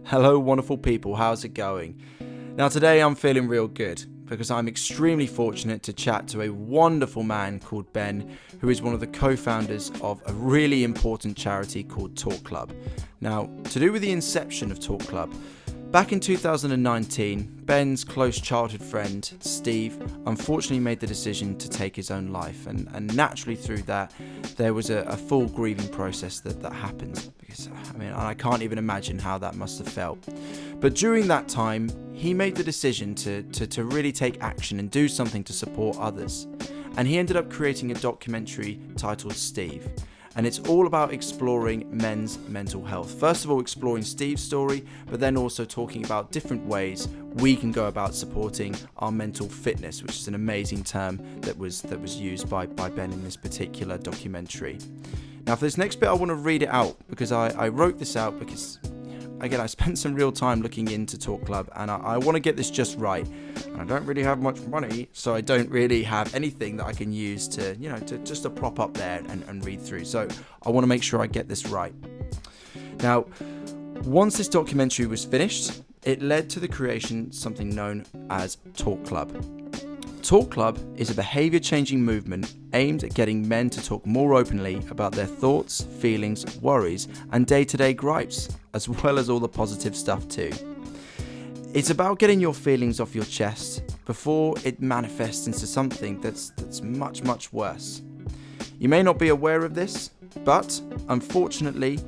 Hello wonderful people, how's it going? Now today I'm feeling real good because I'm extremely fortunate to chat to a wonderful man called Ben, who is one of the co-founders of a really important charity called Talk Club. Now, to do with the inception of Talk Club, back in 2019, Ben's close childhood friend, Steve, unfortunately made the decision to take his own life. And naturally through that, there was a full grieving process that happened. Because, I can't even imagine how that must have felt. But during that time, he made the decision to really take action and do something to support others. And he ended up creating a documentary titled Steve. And it's all about exploring men's mental health. First of all, exploring Steve's story, but then also talking about different ways we can go about supporting our mental fitness, which is an amazing term that was used by Ben in this particular documentary. Now, for this next bit, I want to read it out because I wrote this out because, again, I spent some real time looking into Talk Club and I want to get this just right. And I don't really have much money, so I don't really have anything that I can use to just to prop up there and read through. So I want to make sure I get this right. Now, once this documentary was finished, it led to the creation of something known as Talk Club. Talk Club is a behaviour-changing movement aimed at getting men to talk more openly about their thoughts, feelings, worries, and day-to-day gripes, as well as all the positive stuff too. It's about getting your feelings off your chest before it manifests into something that's much, much worse. You may not be aware of this, but unfortunately,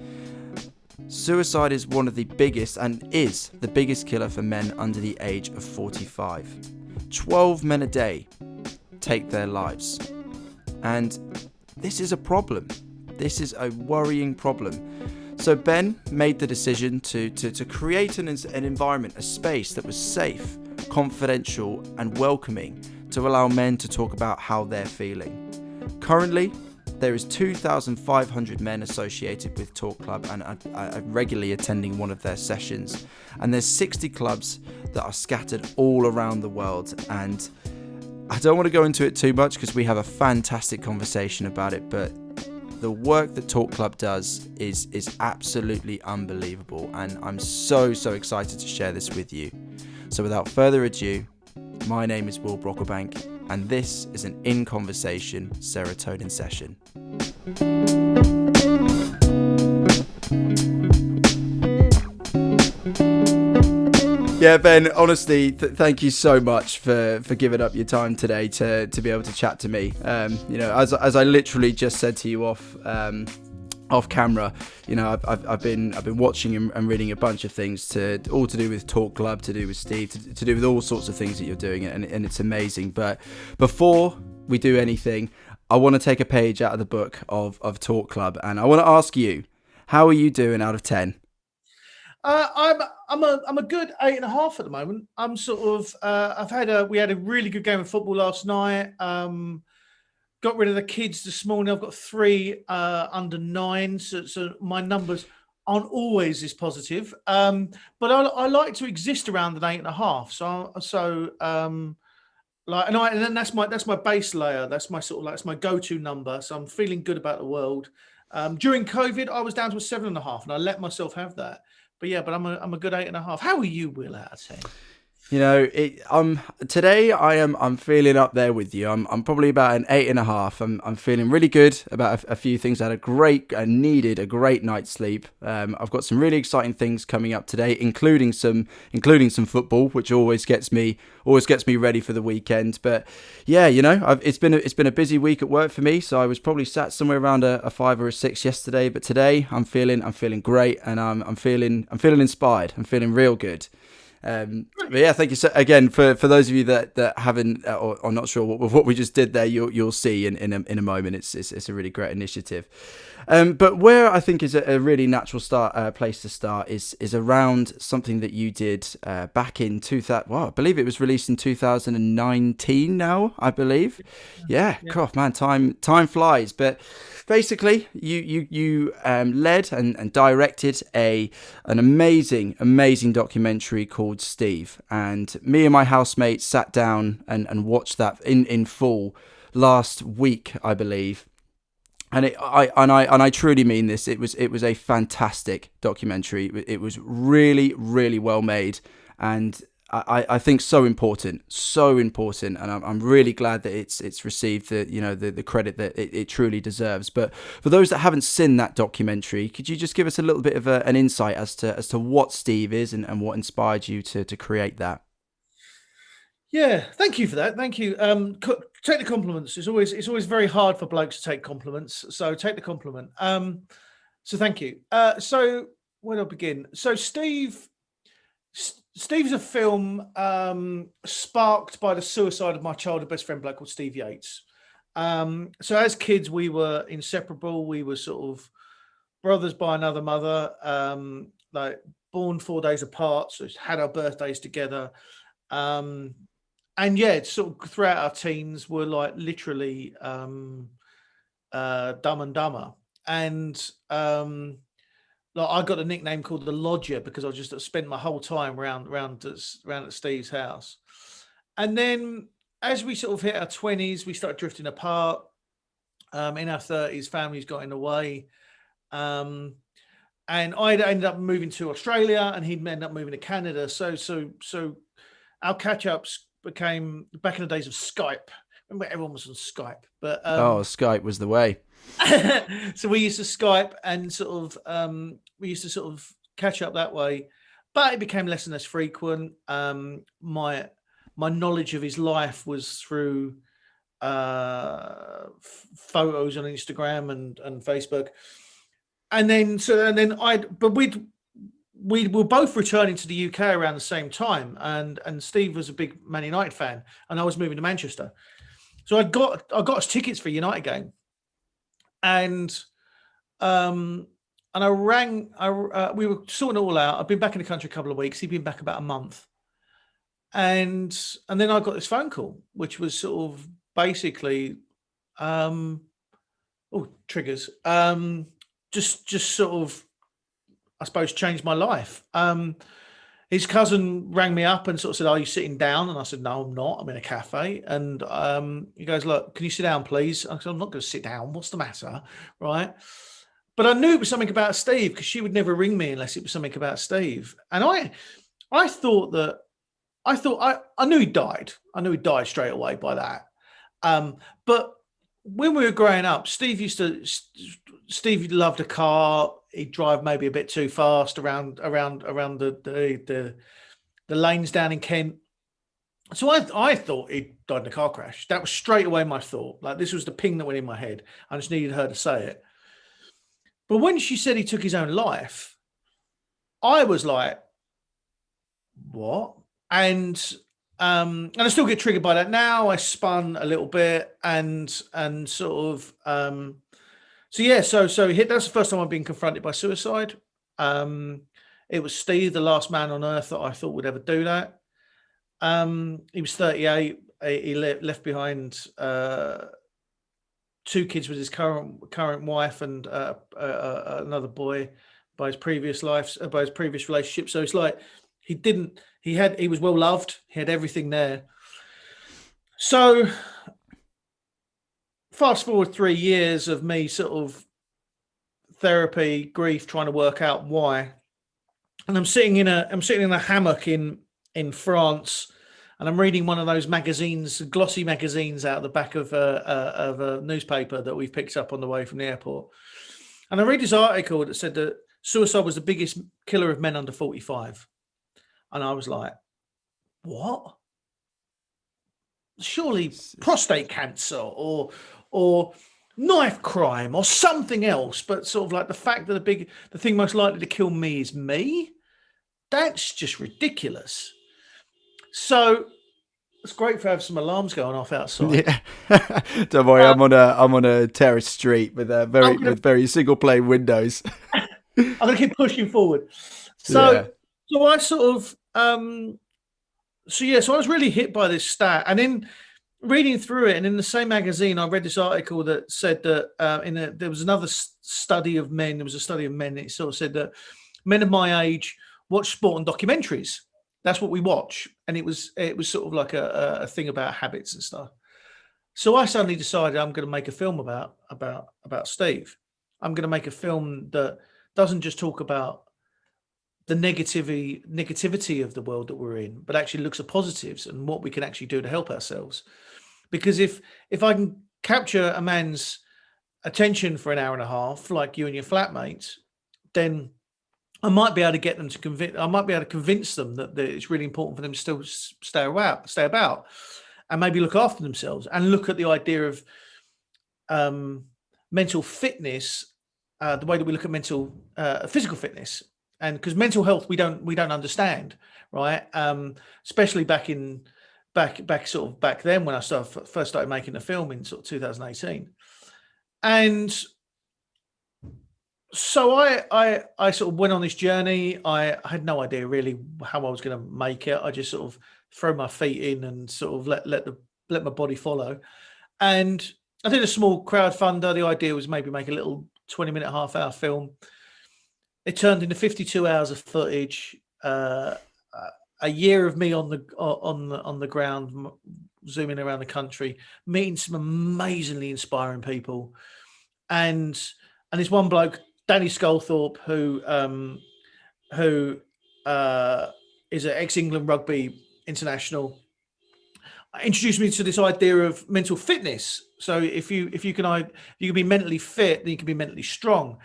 suicide is one of the biggest and is the biggest killer for men under the age of 45. 12 men a day take their lives. And this is a problem. This is a worrying problem. So Ben made the decision to create an environment, a space that was safe, confidential and welcoming to allow men to talk about how they're feeling. Currently, there is 2,500 men associated with Talk Club and are regularly attending one of their sessions. And there's 60 clubs that are scattered all around the world. And I don't want to go into it too much because we have a fantastic conversation about it, but the work that Talk Club does is absolutely unbelievable. And I'm so excited to share this with you. So without further ado, my name is Will Brocklebank, and this is an In Conversation Serotonin session. Yeah, Ben, honestly, thank you so much for giving up your time today to be able to chat to me. As I literally just said to you off camera, I've been watching and reading a bunch of things all to do with Talk Club, to do with Steve, to do with all sorts of things that you're doing, and it's amazing. But before we do anything, I want to take a page out of the book of Talk Club, and I want to ask you, how are you doing out of 10? I'm a good 8.5 at the moment. I'm sort of we had a really good game of football last night. Got rid of the kids this morning. I've got 3 under 9, so my numbers aren't always this positive. But I like to exist around an 8.5. And then that's my base layer. That's my go-to number. So I'm feeling good about the world. During COVID, I was down to a 7.5, and I let myself have that. But I'm a good 8.5. How are you, Will, out of 10? Today I'm feeling up there with you. I'm probably about an 8.5. I'm feeling really good about a few things. I needed a great night's sleep. I've got some really exciting things coming up today, including some football, which always gets me ready for the weekend. But yeah, it's been a busy week at work for me. So I was probably sat somewhere around a 5 or a 6 yesterday. But today I'm feeling great, and I'm feeling inspired. I'm feeling real good. But yeah, thank you so, again for those of you that haven't or not sure what we just did there. You'll see in a moment. It's a really great initiative. But where I think is a really natural place to start is around something that you did back in 2000. Well, I believe it was released in 2019. Now I believe, yeah. God, man, time flies. But basically, you led and directed an amazing documentary called Steve, and me and my housemate sat down and watched that in full last week, I believe. And I truly mean this. It was a fantastic documentary. It was really, really well made, and I think so important, and I'm really glad that it's received the credit that it truly deserves. But for those that haven't seen that documentary, could you just give us a little bit of an insight as to what Steve is and what inspired you to create that? Yeah, thank you for that. Thank you. Take the compliments. It's always very hard for blokes to take compliments. So take the compliment. So thank you. So where do I begin? So Steve's a film sparked by the suicide of my childhood best friend, bloke called Steve Yates. So as kids, we were inseparable. We were sort of brothers by another mother, like born 4 days apart. So had our birthdays together. And yeah, sort of throughout our teens, were like literally Dumb and Dumber. And like I got a nickname called the Lodger because I just spent my whole time round at Steve's house. And then as we sort of hit our 20s, we started drifting apart. In our 30s, families got in the way. Um, and I ended up moving to Australia, and he'd ended up moving to Canada. So our catch ups became back in the days of Skype. Remember, everyone was on Skype, but Oh, Skype was the way. so we used to Skype and we used to sort of catch up that way, but it became less and less frequent. My knowledge of his life was through photos on Instagram and Facebook, and then we were both returning to the UK around the same time, and Steve was a big Man United fan, and I was moving to Manchester, so I got us tickets for a United game, and I rang. We were sorting it all out. I've been back in the country a couple of weeks. He'd been back about a month, and then I got this phone call, which was sort of basically, triggers. Just sort of, I suppose, changed my life. His cousin rang me up and sort of said, "Are you sitting down?" And I said, "No, I'm not. I'm in a cafe." And he goes, "Look, can you sit down, please?" I said, "I'm not going to sit down. What's the matter?" Right. But I knew it was something about Steve because she would never ring me unless it was something about Steve. And I thought that, I knew he died. I knew he died straight away by that. But when we were growing up, Steve loved a car. He'd drive maybe a bit too fast around the lanes down in Kent. So I thought he'd died in a car crash. That was straight away my thought. Like, this was the ping that went in my head. I just needed her to say it. But when she said he took his own life, I was like, what? And I still get triggered by that now. I spun a little bit and sort of so yeah, so that's the first time I've been confronted by suicide. It was Steve, the last man on earth that I thought would ever do that. He was 38. He left behind two kids with his current wife and another boy by his previous relationship. So it's like he was well loved. He had everything there. So fast forward 3 years of me sort of therapy, grief, trying to work out why. And I'm sitting in a hammock in France, and I'm reading one of those magazines, glossy magazines out the back of a newspaper that we've picked up on the way from the airport. And I read this article that said that suicide was the biggest killer of men under 45. And I was like, what? Surely prostate cancer or knife crime or something else, but sort of like the fact that the thing most likely to kill me is me. That's just ridiculous. So it's great for having some alarms going off outside. Yeah. Don't worry, I'm on a terrace street with very single pane windows. I'm gonna keep pushing forward. So I sort of so I was really hit by this stat, and then reading through it, and in the same magazine, I read this article that said that there was another study of men. There was a study of men. It sort of said that men of my age watch sport and documentaries. That's what we watch, and it was sort of like a thing about habits and stuff. So I suddenly decided I'm going to make a film about Steve. I'm going to make a film that doesn't just talk about the negativity of the world that we're in, but actually looks at positives and what we can actually do to help ourselves. Because if I can capture a man's attention for an hour and a half, like you and your flatmates, then I might be able to get them to convince. I might be able to convince them that it's really important for them to still stay about, and maybe look after themselves and look at the idea of mental fitness, the way that we look at physical fitness, and because mental health we don't understand, right? Especially back then when I first started making the film in sort of 2018, and so I sort of went on this journey. I had no idea really how I was going to make it. I just sort of throw my feet in and sort of let my body follow. And I did a small crowdfunder. The idea was maybe make a little 20-minute, half-hour film. It turned into 52 hours of footage. A year of me on the ground, zooming around the country, meeting some amazingly inspiring people, and this one bloke, Danny Sculthorpe, who is an ex-England rugby international, introduced me to this idea of mental fitness. So if you can be mentally fit, then you can be mentally strong.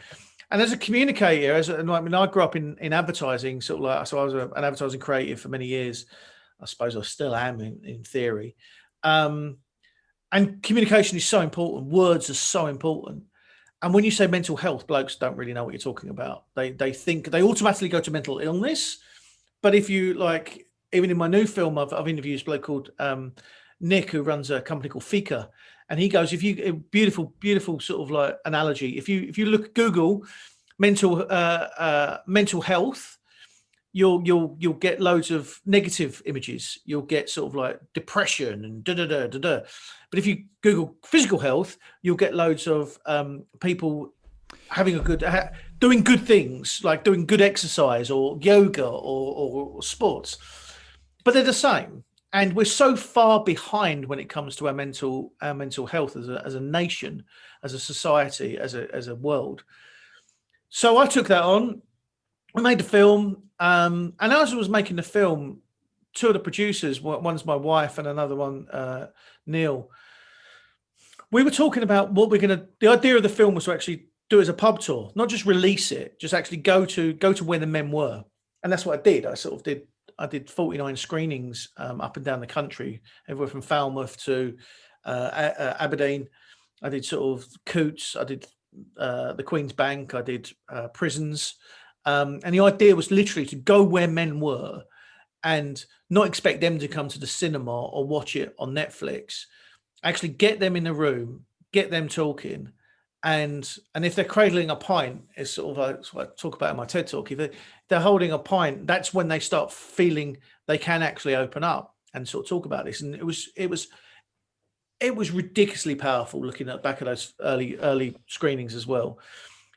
And as a communicator, I grew up in advertising, sort of like, so I was an advertising creative for many years. I suppose I still am in theory. And communication is so important. Words are so important. And when you say mental health, blokes don't really know what you're talking about. They think they automatically go to mental illness. But if you like, even in my new film, I've interviewed a bloke called Nick, who runs a company called Fika, and he goes, beautiful sort of like analogy. If you Google mental health, you'll get loads of negative images. You'll get sort of like depression and da da da da da. But if you Google physical health, you'll get loads of people having doing good things, like doing good exercise or yoga or sports. But they're the same. And we're so far behind when it comes to our mental health as a nation, as a society, as a world. So I took that on. I made the film, and as I was making the film, two of the producers, one's my wife and another one, Neil, we were talking about the idea of the film was to actually do it as a pub tour, not just release it, just actually go to where the men were. And that's what I did. I did 49 screenings up and down the country, everywhere from Falmouth to Aberdeen. I did sort of Coots. I did the Queen's Bank. I did prisons. And the idea was literally to go where men were and not expect them to come to the cinema or watch it on Netflix. Actually get them in the room, get them talking. And if they're cradling a pint, it's sort of like what I talk about in my TED Talk. If they're holding a pint, that's when they start feeling they can actually open up and sort of talk about this. And it was ridiculously powerful looking back at those early screenings as well.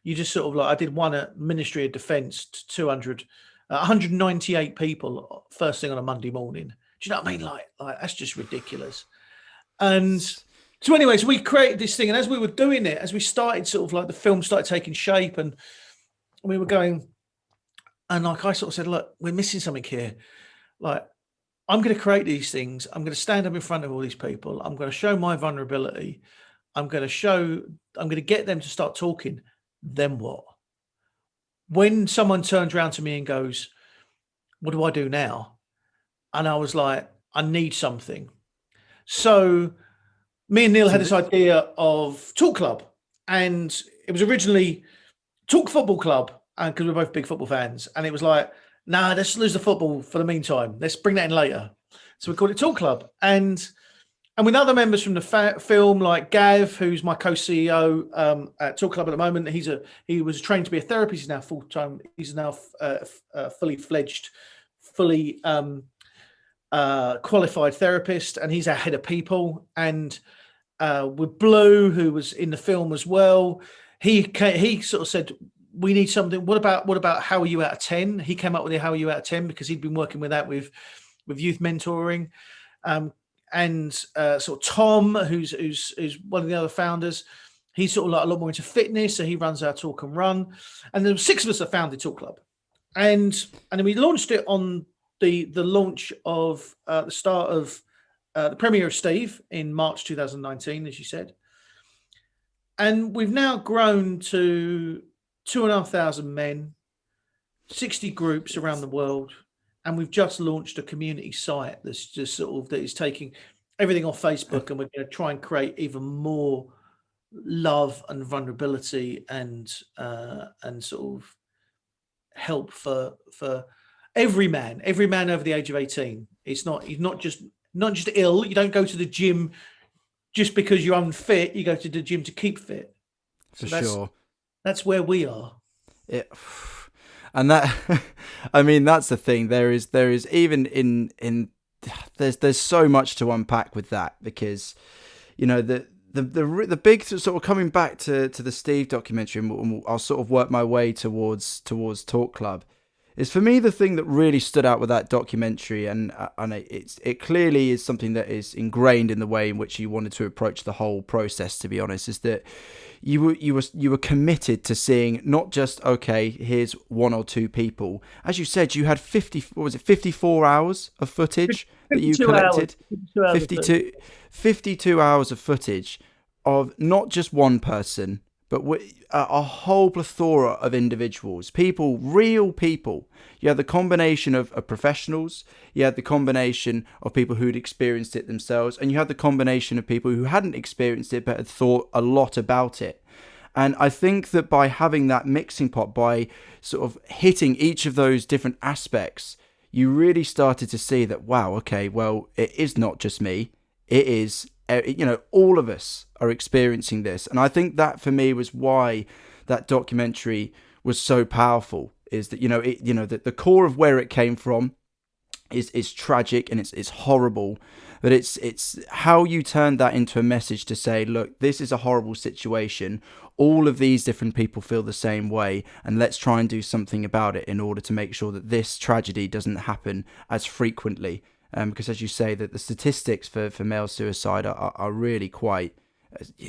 You just sort of like, I did one at Ministry of Defence, 198 people first thing on a Monday morning. Do you know what I mean? Like that's just ridiculous. And so anyway, so we created this thing, and as we were doing it, as we started sort of like the film started taking shape, and we were going, and like I sort of said, look, we're missing something here. Like, I'm going to create these things. I'm going to stand up in front of all these people. I'm going to show my vulnerability. I'm going to get them to start talking. Then what? When someone turns around to me and goes, what do I do now? And I was like, I need something. So me and Neil had this idea of Talk Club, and it was originally Talk Football Club, and because we're both big football fans, and it was like, nah, let's lose the football for the meantime. Let's bring that in later. So we called it Talk Club, and with other members from the film, like Gav, who's my co-CEO at Talk Club at the moment. He was trained to be a therapist. He's now full-time. He's now fully fledged, fully qualified therapist, and he's our head of people. And with Blue, who was in the film as well, he sort of said, we need something. What about how are you out of 10? He came up with the how are you out of 10 because he'd been working with that with youth mentoring. sort of Tom, who's one of the other founders. He's sort of like a lot more into fitness, so he runs our Talk and Run. And there were 6 of us that founded Talk Club, and then we launched it on the launch of the start of the premiere of Steve in March 2019, as you said. And we've now grown to 2,500 men, 60 groups around the world, and we've just launched a community site that's just sort of that is taking everything off Facebook, and we're going to try and create even more love and vulnerability and sort of help for every man over the age of 18. He's not just ill. You don't go to the gym just because you're unfit. You go to the gym to keep fit. For sure. That's where we are. And that, I mean, that's the thing. There is even in there's so much to unpack with that, because, you know, the big sort of coming back to the Steve documentary, and I'll sort of work my way towards Talk Club, is for me the thing that really stood out with that documentary, and it clearly is something that is ingrained in the way in which you wanted to approach the whole process, to be honest, is that you were committed to seeing not just, okay, here's 1 or 2 people. As you said, you had 54 hours of footage that you collected. 52 hours of footage of not just one person, but a whole plethora of individuals, people, real people. You had the combination of professionals, you had the combination of people who'd experienced it themselves, and you had the combination of people who hadn't experienced it but had thought a lot about it. And I think that by having that mixing pot, by sort of hitting each of those different aspects, you really started to see that, wow, okay, well, it is not just me. It is, you know, all of us are experiencing this. And I think that for me was why that documentary was so powerful, is that, the core of where it came from is tragic and it's horrible, but it's how you turn that into a message to say, look, this is a horrible situation. All of these different people feel the same way, and let's try and do something about it in order to make sure that this tragedy doesn't happen as frequently. Because, as you say, that the statistics for male suicide are really quite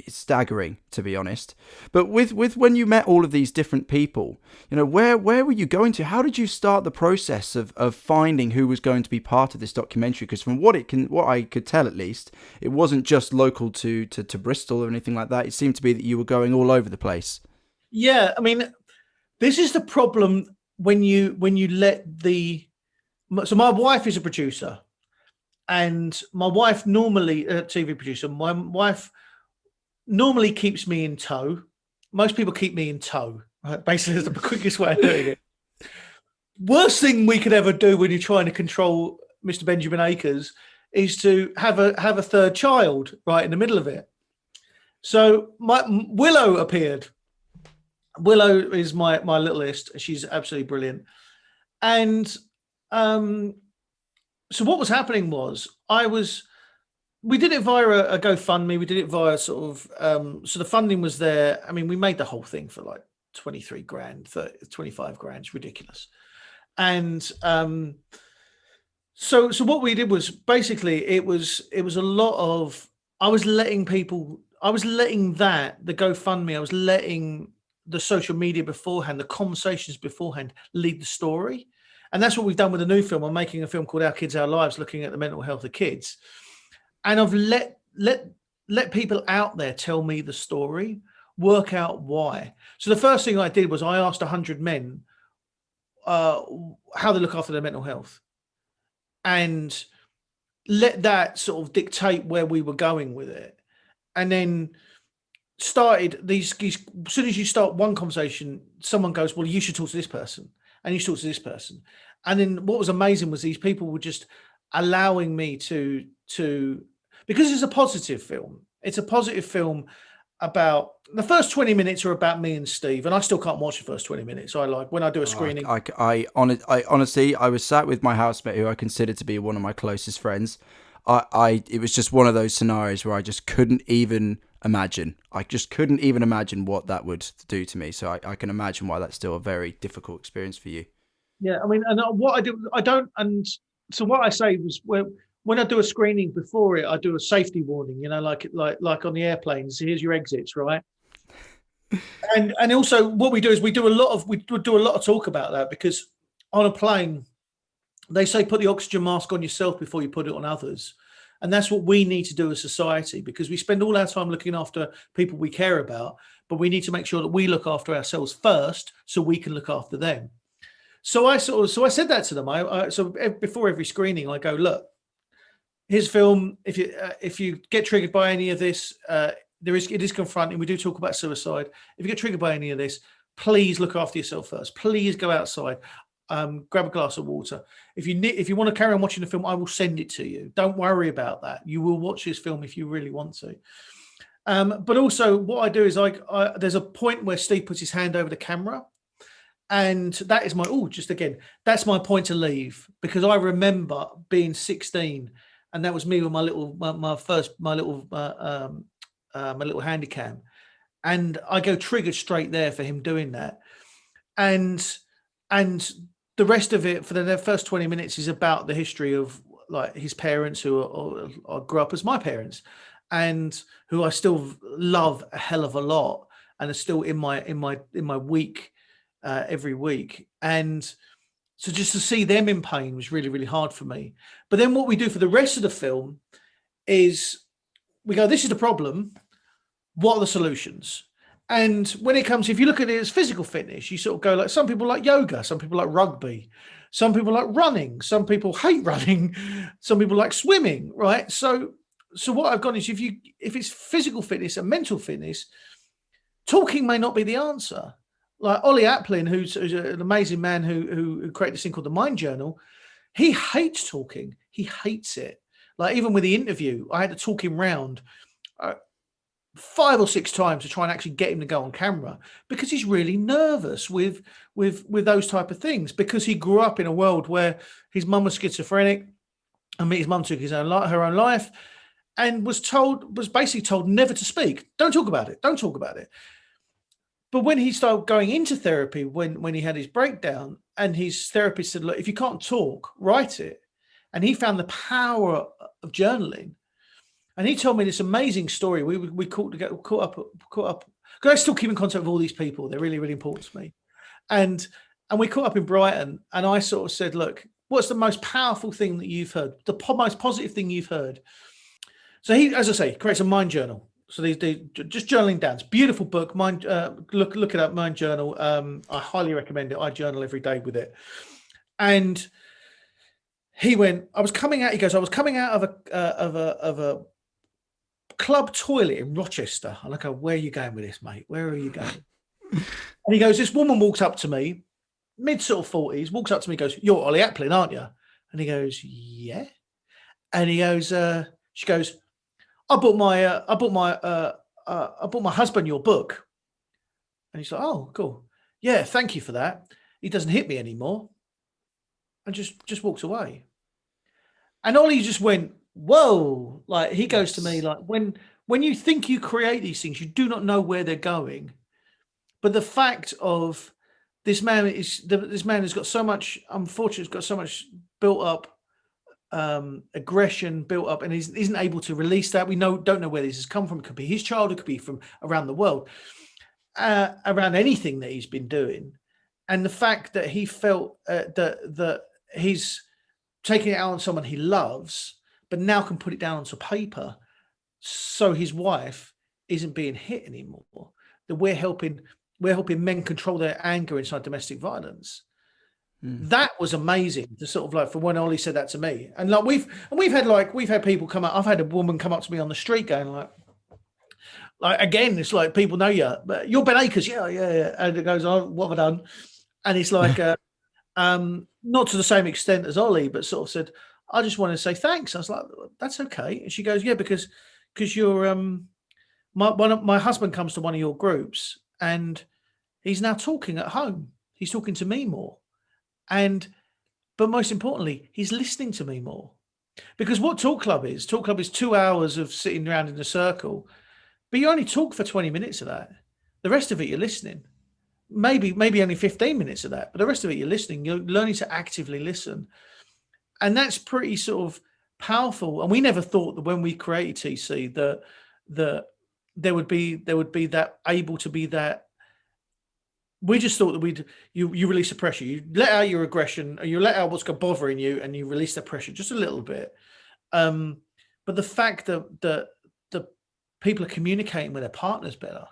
staggering, to be honest. But with when you met all of these different people, you know, where were you going to? How did you start the process of finding who was going to be part of this documentary? Because from what I could tell, at least, it wasn't just local to Bristol or anything like that. It seemed to be that you were going all over the place. Yeah, I mean, this is the problem when you let so my wife is a producer. And my wife normally, a TV producer, my wife normally keeps me in tow. Most people keep me in tow. Right? Basically, that's the quickest way of doing it. Worst thing we could ever do when you're trying to control Mr. Benjamin Akers is to have a third child right in the middle of it. So Willow appeared. Willow is my littlest. She's absolutely brilliant. And so what was happening was we did it via a GoFundMe. We did it via sort of, so the funding was there. I mean, we made the whole thing for like 23 grand, 25 grand. It's ridiculous. And so what we did was basically it was a lot of, I was letting the GoFundMe, I was letting the social media beforehand, the conversations beforehand lead the story. And that's what we've done with the new film. I'm making a film called Our Kids, Our Lives, looking at the mental health of kids. And I've let people out there tell me the story, work out why. So the first thing I did was I asked 100 men how they look after their mental health, and let that sort of dictate where we were going with it. And then started these, as soon as you start one conversation, someone goes, well, you should talk to this person. And you talk to this person. And then what was amazing was these people were just allowing me to because it's a positive film. It's a positive film about, the first 20 minutes are about me and Steve, and I still can't watch the first 20 minutes. I like when I do a screening. I honestly, I was sat with my housemate who I consider to be one of my closest friends. It was just one of those scenarios where I just couldn't even imagine. I just couldn't even imagine what that would do to me. So I can imagine why that's still a very difficult experience for you. Yeah, I mean, and what I do, I don't, and so what I say was, when when I do a screening before it, I do a safety warning, like on the airplanes. Here's your exits, right? And also what we do is we do a lot of talk about that, because on a plane they say put the oxygen mask on yourself before you put it on others. And that's what we need to do as society, because we spend all our time looking after people we care about, but we need to make sure that we look after ourselves first so we can look after them. So I said that to them. So before every screening, I go, look, here's film. If you get triggered by any of this, it is confronting. We do talk about suicide. If you get triggered by any of this, please look after yourself first. Please go outside, grab a glass of water. If you want to carry on watching the film, I will send it to you. Don't worry about that. You will watch this film if you really want to. But also, what I do is there's a point where Steve puts his hand over the camera, and that is that's my point to leave, because I remember being 16, and that was me with my little handycam, and I go triggered straight there for him doing that, and the rest of it for the first 20 minutes is about the history of like his parents, who grew up as my parents, and who I still love a hell of a lot, and are still in my week every week. And so just to see them in pain was really, really hard for me. But then what we do for the rest of the film is we go, this is the problem. What are the solutions? And when it comes, if you look at it as physical fitness, you sort of go like, some people like yoga, some people like rugby, some people like running, some people hate running, some people like swimming, right? So what I've gone is, if it's physical fitness and mental fitness, talking may not be the answer. Like Ollie Aplin, who's an amazing man who created this thing called the Mind Journal, he hates talking. He hates it. Like even with the interview, I had to talk him round 5 or 6 times to try and actually get him to go on camera, because he's really nervous with those type of things, because he grew up in a world where his mum was schizophrenic. I mean, his mum took her own life, and was basically told never to speak. Don't talk about it. Don't talk about it. But when he started going into therapy, when he had his breakdown, and his therapist said, look, if you can't talk, write it. And he found the power of journaling. And he told me this amazing story. We caught up, because I still keep in contact with all these people. They're really, really important to me. And we caught up in Brighton, and I sort of said, look, what's the most powerful thing that you've heard? The most positive thing you've heard? So he, as I say, creates a mind journal. So they just journaling down. It's a beautiful book. Mind, look it up, Mind Journal. I highly recommend it. I journal every day with it. And he went, I was coming out of a club toilet in Rochester. And I go, where are you going with this, mate? Where are you going? And he goes, this woman walks up to me, mid sort of 40s, walks up to me, goes, you're Ollie Aplin, aren't you? And he goes, yeah. And he goes, she goes, I bought my husband your book. And he's like, oh, cool. Yeah, thank you for that. He doesn't hit me anymore. And just walks away. And Ollie just went, whoa. Like he goes to me like, when you think you create these things, you do not know where they're going. But the fact of this man has got so much, unfortunately, has got so much built up aggression built up, and he isn't able to release that. We don't know where this has come from. It could be his childhood, it could be from around the world, around anything that he's been doing. And the fact that he felt that he's taking it out on someone he loves, but now can put it down onto paper, so his wife isn't being hit anymore. That we're helping men control their anger inside domestic violence. That was amazing to sort of like, for when Ollie said that to me. And like we've had people come up. I've had a woman come up to me on the street going like again, it's like, people know you, but you're Ben Akers. Yeah. And it goes, oh, what have I done? And it's like, not to the same extent as Ollie, but sort of said, I just want to say thanks. I was like, that's okay. And she goes, yeah, because you're, my husband comes to one of your groups, and he's now talking at home. He's talking to me more. But most importantly, he's listening to me more. Because what Talk Club is 2 hours of sitting around in a circle, but you only talk for 20 minutes of that. The rest of it, you're listening. Maybe only 15 minutes of that, but the rest of it, you're listening. You're learning to actively listen. And that's pretty sort of powerful. And we never thought that when we created TC that there would be that able to be that. We just thought that you release the pressure, you let out your aggression, you let out what's bothering you, and you release the pressure just a little bit. But the fact that the people are communicating with their partners better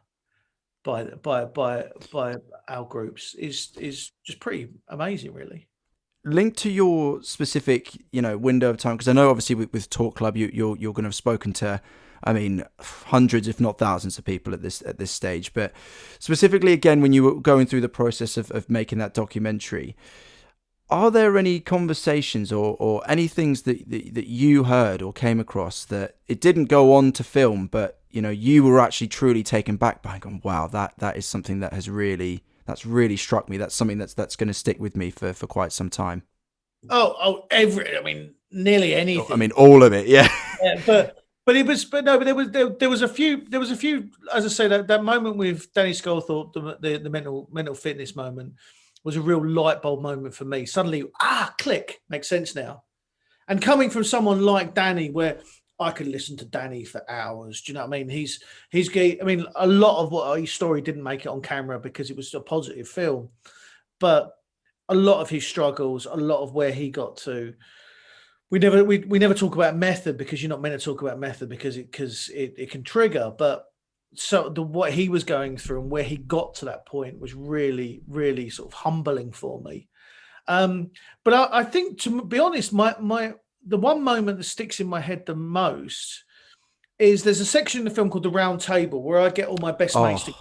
by our groups is just pretty amazing, really. Linked to your specific, window of time, because I know obviously with Talk Club, you're going to have spoken to, I mean, hundreds, if not thousands, of people at this stage. But specifically, again, when you were going through the process of making that documentary, are there any conversations or any things that you heard or came across that it didn't go on to film, but you were actually truly taken back by, going, wow, that is something that has really struck me. That's something that's going to stick with me for quite some time. Nearly anything. I mean, all of it, yeah. Yeah, but there was a few. As I say, that moment with Danny Sculthorpe, the mental fitness moment, was a real light bulb moment for me. Suddenly, click, makes sense now. And coming from someone like Danny, where I could listen to Danny for hours. Do you know what I mean? He's I mean, a lot of what his story didn't make it on camera because it was a positive film, but a lot of his struggles, a lot of where he got to. We never talk about method because you're not meant to talk about method because it can trigger. But so what he was going through and where he got to that point was really, really sort of humbling for me. But I think, to be honest, the one moment that sticks in my head the most is there's a section in the film called The Round Table where I get all my best mates together.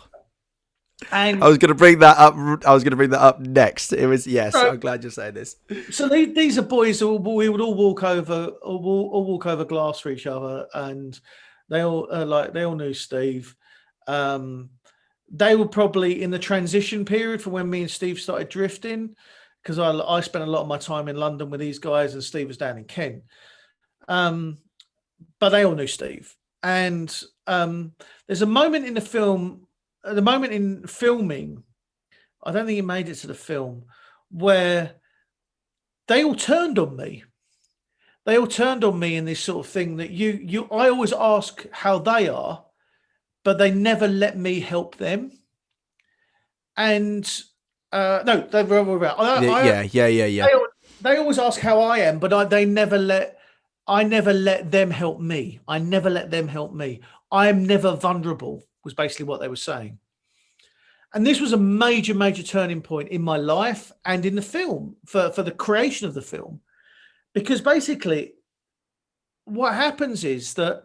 And I was going to bring that up next. It was, yes. So, I'm glad you're saying this. So these are boys who we would all walk over glass for each other, and they all knew Steve. They were probably in the transition period for when me and Steve started drifting, because I spent a lot of my time in London with these guys, and Steve was down in Kent. But they all knew Steve, and there's a moment in the film, the moment in filming, I don't think it made it to the film, where they all turned on me. They all turned on me in this sort of thing that I always ask how they are, but they never let me help them. And no, they were about. Yeah. They always ask how I am, but I never let them help me. I never let them help me. I am never vulnerable, was basically what they were saying. And this was a major, major turning point in my life and in the film for the creation of the film. Because basically what happens is that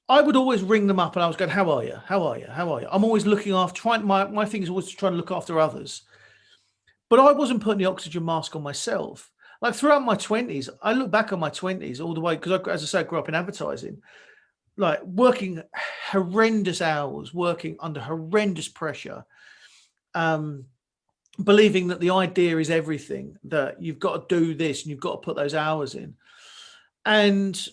I would always ring them up and I was going, how are you? How are you? How are you? I'm always looking after, my thing is always trying to look after others. But I wasn't putting the oxygen mask on myself. Like throughout my 20s, I look back on my 20s all the way, because as I say, I grew up in advertising, like working horrendous hours, working under horrendous pressure, believing that the idea is everything, that you've got to do this and you've got to put those hours in. And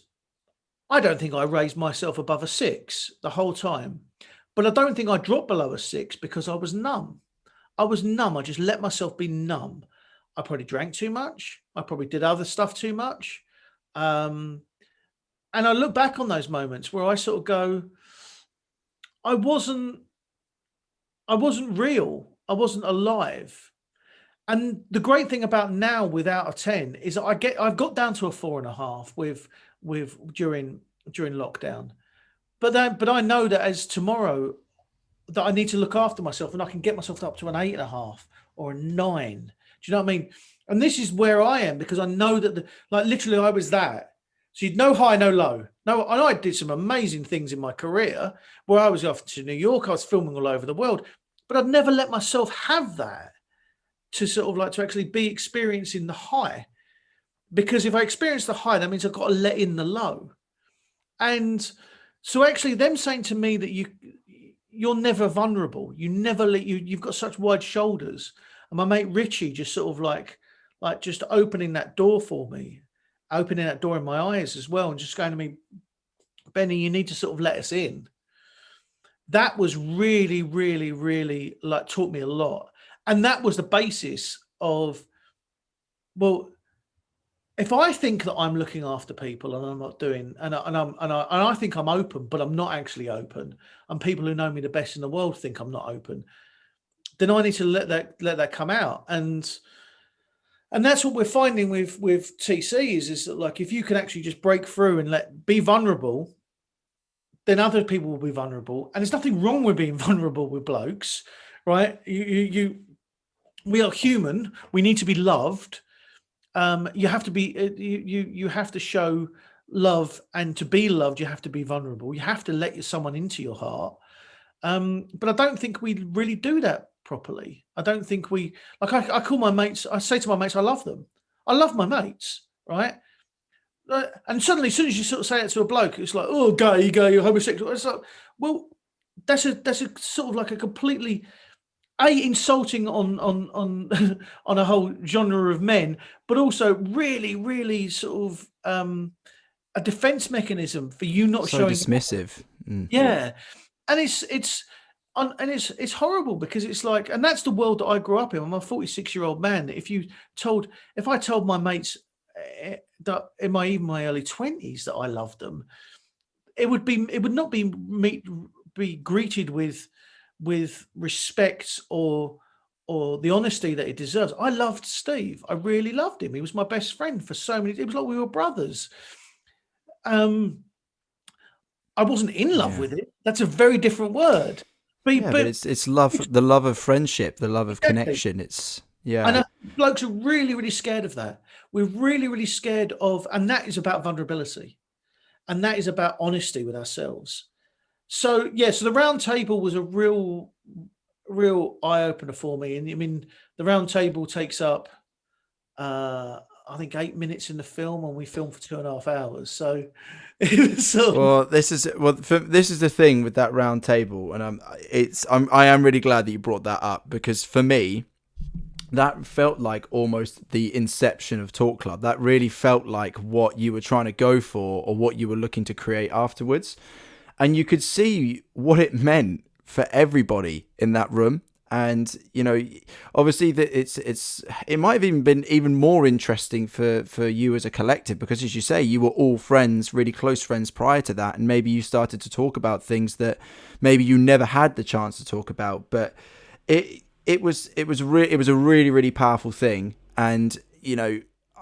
I don't think I raised myself above a 6 the whole time, but I don't think I dropped below a 6 because I was numb. I was numb. I just let myself be numb. I probably drank too much. I probably did other stuff too much. And I look back on those moments where I sort of go, I wasn't real. I wasn't alive. And the great thing about now without a 10 is that I've got down to a 4.5 during lockdown. But I know that as tomorrow that I need to look after myself and I can get myself up to an 8.5 or a 9. Do you know what I mean? And this is where I am, because I know that literally I was that. So you'd no high, no low. No, and I did some amazing things in my career where I was off to New York. I was filming all over the world, but I'd never let myself have that to sort of like to actually be experiencing the high. Because if I experience the high, that means I've got to let in the low. And so actually them saying to me that you're never vulnerable. You never you've got such wide shoulders. And my mate Richie just sort of like just opening that door for me, opening that door in my eyes as well, and just going to me, Benny, you need to sort of let us in. That was really, really, really taught me a lot. And that was the basis of, well, if I think that I'm looking after people and I'm not doing, and I think I'm open, but I'm not actually open, and people who know me the best in the world think I'm not open, then I need to let that come out. And that's what we're finding with TC is that, like, if you can actually just break through and be vulnerable, then other people will be vulnerable. And there's nothing wrong with being vulnerable with blokes, right? We are human. We need to be loved. You have to be you have to show love, and to be loved, you have to be vulnerable. You have to let someone into your heart. But I don't think we really do that properly. I don't think we, like, I call my mates, I say to my mates, I love them. I love my mates, right? And suddenly, as soon as you sort of say it to a bloke, it's like, oh, gay, you're homosexual. It's like, well, that's a sort of like a completely insulting on on a whole genre of men, but also really, really sort of a defense mechanism for you not So showing. dismissive. Yeah, and it's horrible, because it's like, and that's the world that I grew up in. I'm a 46-year-old man. If I told my mates that in even my early 20s that I loved them, it would not be greeted with respect or the honesty that it deserves. I loved Steve. I really loved him. He was my best friend for so many. It was like we were brothers. I wasn't in love Yeah. with him. That's a very different word. But it's love, the love of friendship, the love of Exactly. connection. It's I yeah. know blokes are really, really scared of that. We're really, really scared of, and that is about vulnerability, and that is about honesty with ourselves. So yeah, so the round table was a real eye opener for me. And I mean, the round table takes up, I think, 8 minutes in the film, and we filmed for 2.5 hours. So it was Well, this is the thing with that round table, and I am really glad that you brought that up, because for me, that felt like almost the inception of Talk Club. That really felt like what you were trying to go for, or what you were looking to create afterwards. And you could see what it meant for everybody in that room. And obviously that it might have even been even more interesting for you as a collective, because, as you say, you were all friends, really close friends prior to that, and maybe you started to talk about things that maybe you never had the chance to talk about. But it was a really, really powerful thing. And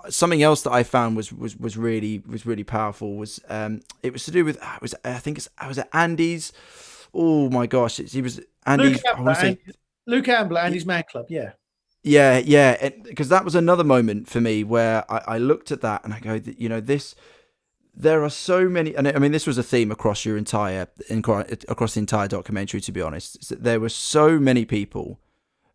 something else that I found was really powerful was it was to do with I think it was Andy's. Oh my gosh, he was Andy's. I want to say Luke Ambler and his man club. Yeah. Yeah, because that was another moment for me where I looked at that and I go, this. There are so many, and I mean, this was a theme across across the entire documentary. To be honest, is that there were so many people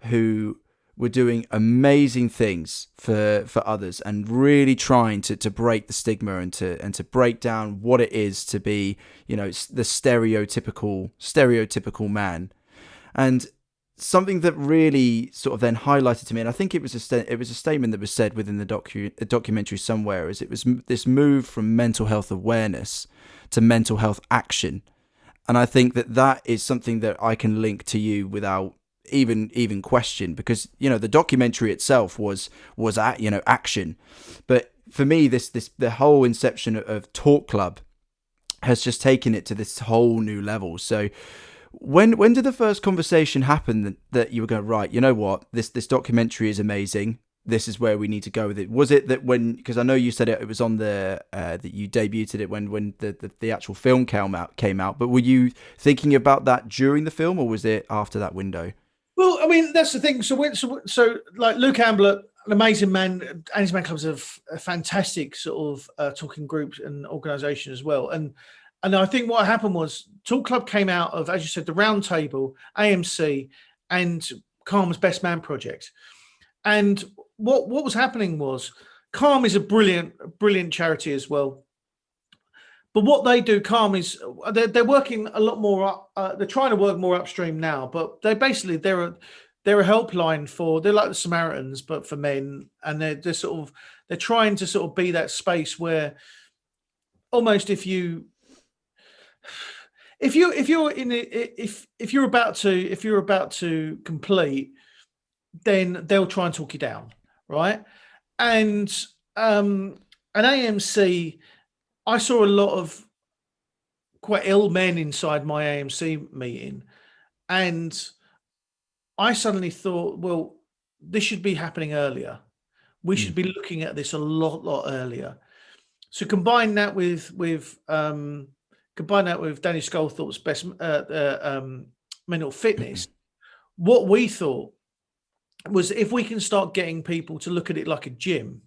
who were doing amazing things for others, and really trying to break the stigma, and to break down what it is to be, the stereotypical man. And something that really sort of then highlighted to me, and I think it was a statement that was said within the documentary somewhere, is it was this move from mental health awareness to mental health action. And I think that is something that I can link to you without even question, because the documentary itself was action, but for me the whole inception of Talk Club has just taken it to this whole new level. So when did the first conversation happen that you were going, right, you know what, this documentary is amazing, this is where we need to go with it? Was it that when, because I know you said it was on the that you debuted it when the actual film came out, but were you thinking about that during the film, or was it after that window? Well, I mean, that's the thing. So like Luke Ambler, an amazing man, and his man club's a fantastic sort of talking group and organisation as well. And I think what happened was Talk Club came out of, as you said, the Round Table, AMC, and Calm's Best Man project. And what was happening was, Calm is a brilliant charity as well. But what they do, Calm, is they're working a lot more. They're trying to work more upstream now. But they're a helpline for, they're like the Samaritans, but for men. And they're trying to sort of be that space where almost if you're about to complete, then they'll try and talk you down, right? And And AMC, I saw a lot of quite ill men inside my AMC meeting, and I suddenly thought, well, this should be happening earlier. We should be looking at this a lot earlier. So combine that with Danny Sculthorpe's best mental fitness. What we thought was, if we can start getting people to look at it like a gym,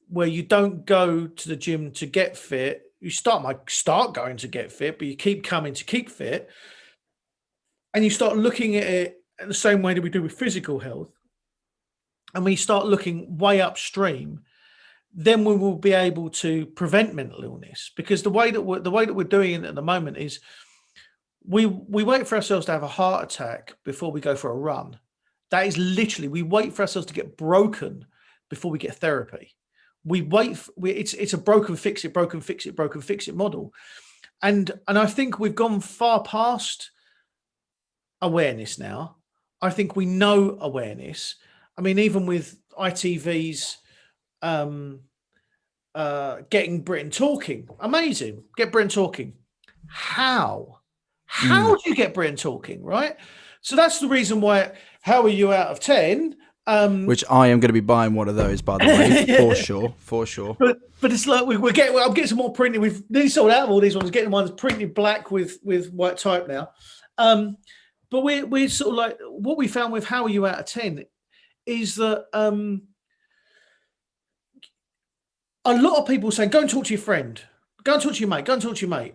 where you don't go to the gym to get fit, you start going to get fit, but you keep coming to keep fit, and you start looking at it in the same way that we do with physical health, and we start looking way upstream, then we will be able to prevent mental illness. Because the way that we're doing it at the moment is we wait for ourselves to have a heart attack before we go for a run. That is literally, we wait for ourselves to get broken before we get therapy. It's a broken fix it model. And I think we've gone far past awareness now. I think we know awareness. I mean, even with ITV's getting Britain talking, amazing. Get Britain talking. How do you get Britain talking, right? So that's the reason why. How are you out of 10? Which I am going to be buying one of those, by the way, for sure. But it's like I'm getting some more printed. We've nearly sold out of all these ones. Getting ones printed black with white type now. But we're sort of like, what we found with How Are You Out of 10 is that a lot of people saying, go and talk to your friend, go and talk to your mate, go and talk to your mate.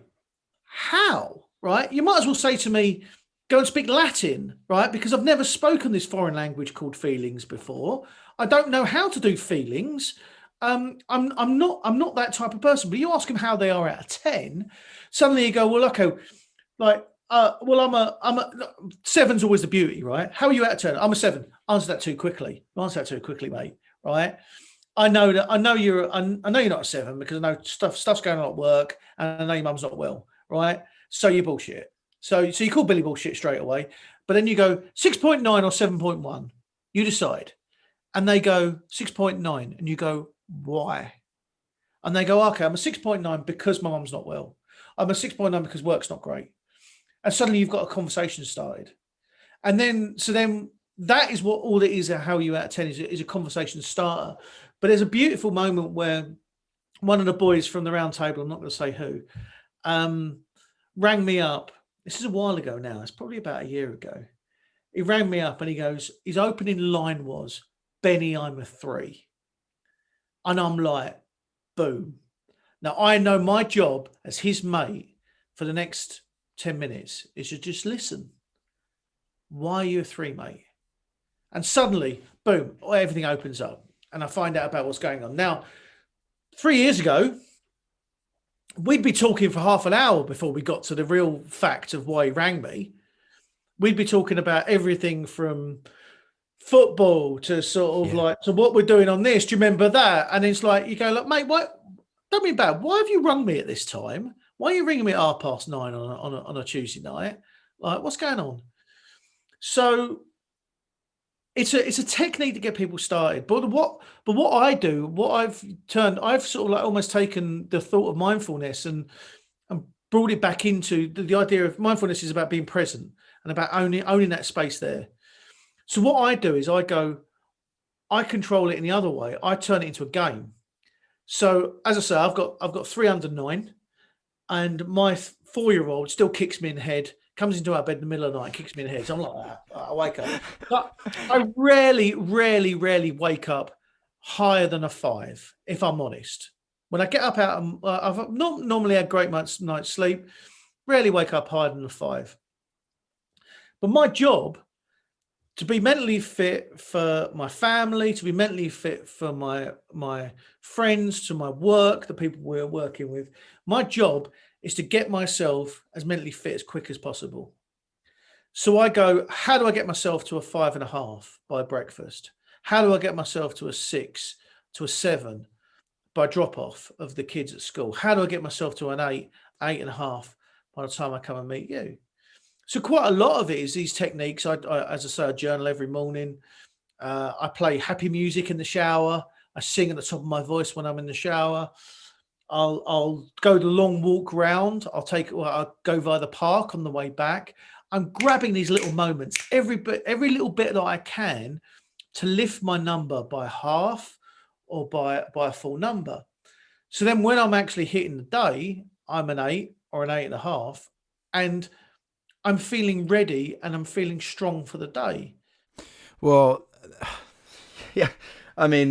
How? Right? You might as well say to me, go and speak Latin, right? Because I've never spoken this foreign language called feelings before. I don't know how to do feelings. I'm not that type of person. But you ask them how they are out of 10, suddenly you go, well, okay, like, well, I'm a 7's always the beauty, right? How are you out of 10? I'm a 7. Answer that too quickly. Answer that too quickly, mate. Right? I know you're not a 7 because I know stuff's going on at work, and I know your mum's not well, right? So you bullshit. So you call Billy bullshit straight away, but then you go 6.9 or 7.1. You decide, and they go 6.9, and you go, why? And they go, okay, I'm a 6.9 because my mum's not well. I'm a 6.9 because work's not great. And suddenly you've got a conversation started. And then that is what all it is. How You Out of 10 is a conversation starter. But there's a beautiful moment where one of the boys from the round table, I'm not going to say who, rang me up. This is a while ago now. It's probably about a year ago. He rang me up and he goes, his opening line was, Benny, I'm a 3. And I'm like, boom. Now, I know my job as his mate for the next 10 minutes is to just listen. Why are you a 3, mate? And suddenly, boom, everything opens up. And I find out about what's going on. Now, 3 years ago, we'd be talking for half an hour before we got to the real fact of why he rang me. We'd be talking about everything from football to sort of like, so what we're doing on this, do you remember that? And it's like, you go, look, mate, what? Don't be bad. Why have you rung me at this time? Why are you ringing me at 9:30 on a Tuesday night? Like, what's going on? So it's a technique to get people started. But what I do, I've sort of like almost taken the thought of mindfulness and brought it back into the idea of mindfulness is about being present and about owning that space there. So what I do is I control it in the other way. I turn it into a game. So as I say, I've got 3 under 9, and my 4-year-old still kicks me in the head, comes into our bed in the middle of the night, kicks me in the head. So I'm like that. I wake up. But I rarely wake up higher than a 5, if I'm honest. When I get up I've not normally had great night's sleep, rarely wake up higher than a 5. But my job, to be mentally fit for my family, to be mentally fit for my friends, to my work, the people we're working with, my job is to get myself as mentally fit as quick as possible. So I go, how do I get myself to a 5.5 by breakfast? How do I get myself to a 6, to a 7 by drop off of the kids at school? How do I get myself to an 8, 8.5 by the time I come and meet you? So quite a lot of it is these techniques. I as I say, I journal every morning. I play happy music in the shower. I sing at the top of my voice when I'm in the shower. I'll go the long walk round. I'll go via the park on the way back. I'm grabbing these little moments, every little bit that I can, to lift my number by half or by a full number. So then when I'm actually hitting the day, I'm an 8 or an 8.5, and I'm feeling ready and I'm feeling strong for the day. Well, yeah. I mean,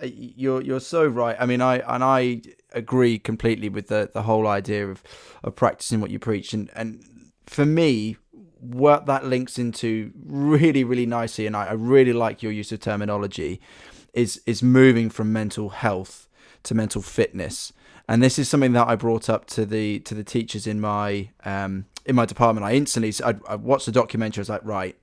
you're so right. I mean, I agree completely with the whole idea of practicing what you preach, and for me, what that links into really, really nicely, and I really like your use of terminology, is moving from mental health to mental fitness. And this is something that I brought up to the teachers in my department. I watched the documentary. I was like, right,